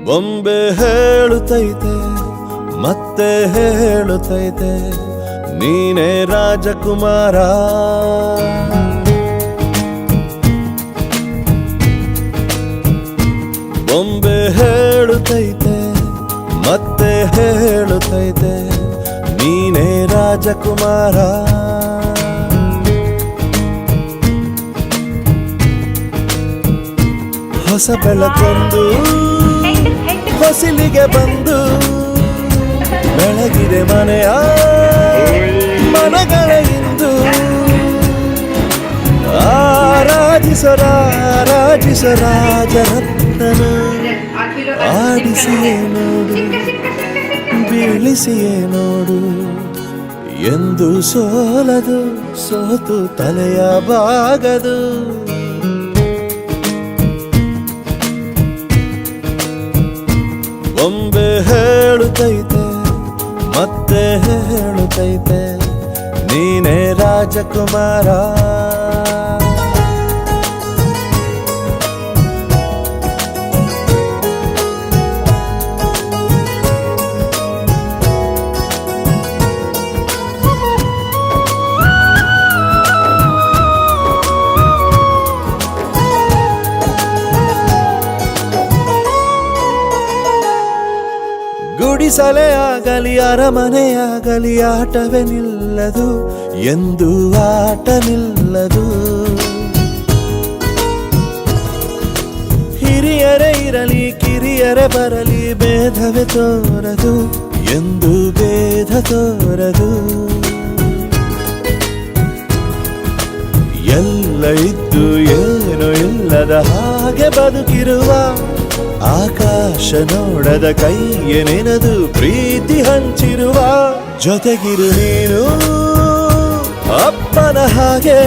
ಬೊಂಬೆ ಹೇಳುತ್ತೈತೆ ಮತ್ತೆ ಹೇಳುತ್ತೈತೆ ನೀನೇ ರಾಜಕುಮಾರ. ಬೊಂಬೆ ಹೇಳುತ್ತೈತೆ ಮತ್ತೆ ಹೇಳುತ್ತೈತೆ ನೀನೇ ರಾಜಕುಮಾರ. ಹೊಸ ಬೆಳಕೊಂದು ಹೊಸಿಲಿಗೆ ಬಂದು ಬೆಳಗಿದೆ ಮನೆಯ ಮನಗಳ ಇಂದು. ರಾಜರತ್ನನ ಆಡಿಸಿಯೇ ನೋಡು ಬೀಳಿಸಿಯೇ ನೋಡು ಎಂದು ಸೋಲದು ಸೋತು ತಲೆಯ ಬಾಗದು. ಬೊಂಬೆ ಹೇಳುತ್ತೈತೆ ಮತ್ತೆ ಹೇಳುತ್ತೈತೆ ನೀನೇ ರಾಜಕುಮಾರ. ಗುಡಿಸಲೇ ಆಗಲಿ ಅರಮನೆಯಾಗಲಿ ಆಟವೇ ನಿಲ್ಲದು ಎಂದು ಆಟ ನಿಲ್ಲದು. ಹಿರಿಯರೇ ಇರಲಿ ಕಿರಿಯರೇ ಬರಲಿ ಭೇದವೇ ತೋರದು ಎಂದು ಭೇದ ತೋರದು. ಎಲ್ಲ ಇದ್ದು ಏನು ಇಲ್ಲದ ಹಾಗೆ ಬದುಕಿರುವ ಆಕಾಶ ನೋಡದ ಕೈಯೇ ನೆನೆದು ಪ್ರೀತಿ ಹಂಚಿರುವ. ಜೊತೆಗಿರು ನೀನು ಅಪ್ಪನ ಹಾಗೆ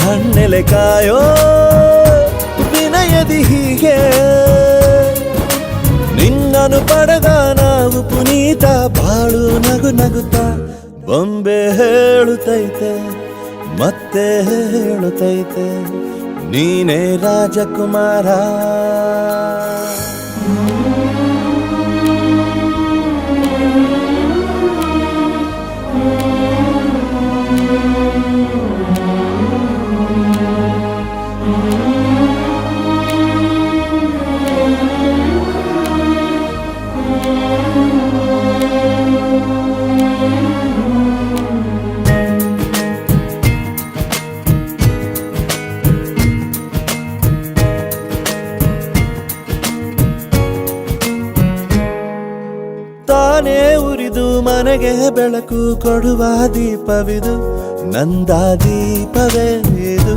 ಹಣ್ಣೆಲೆ ಕಾಯೋ ವಿನಯದಿ ಹೀಗೆ. ನಿನ್ನನ್ನು ಪಡೆದ ನಾವು ಪುನೀತ ಬಾಳು ನಗು ನಗುತ್ತಾ. ಬೊಂಬೆ ಹೇಳುತ್ತೈತೆ ಮತ್ತೆ ಹೇಳುತ್ತೈತೆ ನೀನೇ ರಾಜಕುಮಾರ. ತಾನೇ ಉರಿದು ಮನೆಗೆ ಬೆಳಕು ಕೊಡುವ ದೀಪವಿದು ನಂದ ದೀಪವೇ ಇದು.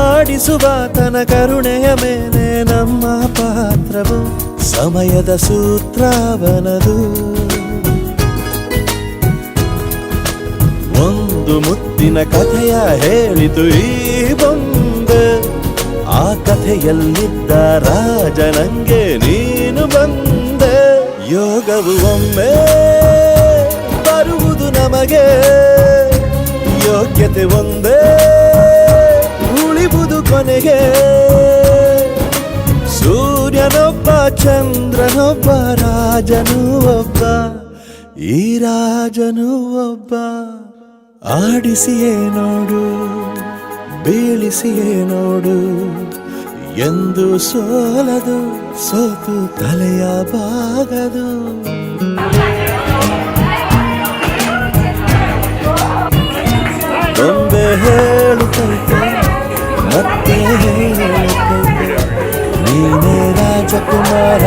ಆಡಿಸುವ ತನ ಕರುಣೆಯ ಮೇಲೆ ನಮ್ಮ ಪಾತ್ರವು ಸಮಯದ ಸೂತ್ರವನದು. ಒಂದು ಮುತ್ತಿನ ಕಥೆಯ ಹೇಳಿತು ಈ ಬೊಂಬೆ. ಆ ಕಥೆಯಲ್ಲಿದ್ದ ರಾಜ ನಂಗೆ ನೀನು ಬಂದೆ. ಯೋಗವು ಒಮ್ಮೆ ಬರುವುದು ನಮಗೆ ಯೋಗ್ಯತೆ ಒಂದೇ ಉಳಿವುದು ಕೊನೆಗೆ. ಸೂರ್ಯನೊಬ್ಬ ಚಂದ್ರನೊಬ್ಬ ರಾಜನು ಒಬ್ಬ ಈ ರಾಜನು ಒಬ್ಬ. ಆಡಿಸಿಯೇ ನೋಡು ಬೀಳಿಸಿಯೇ ನೋಡು ಎಂದು ಸೋಲದು ಸೋತು ತಲೆಯ ಬಾಗದು. ಬೊಂಬೆ ಹೇಳುತ್ತೈತೆ ಮತ್ತೆ ಹೇಳುತ್ತೈತೆ ನೀನೇ ರಾಜಕುಮಾರ.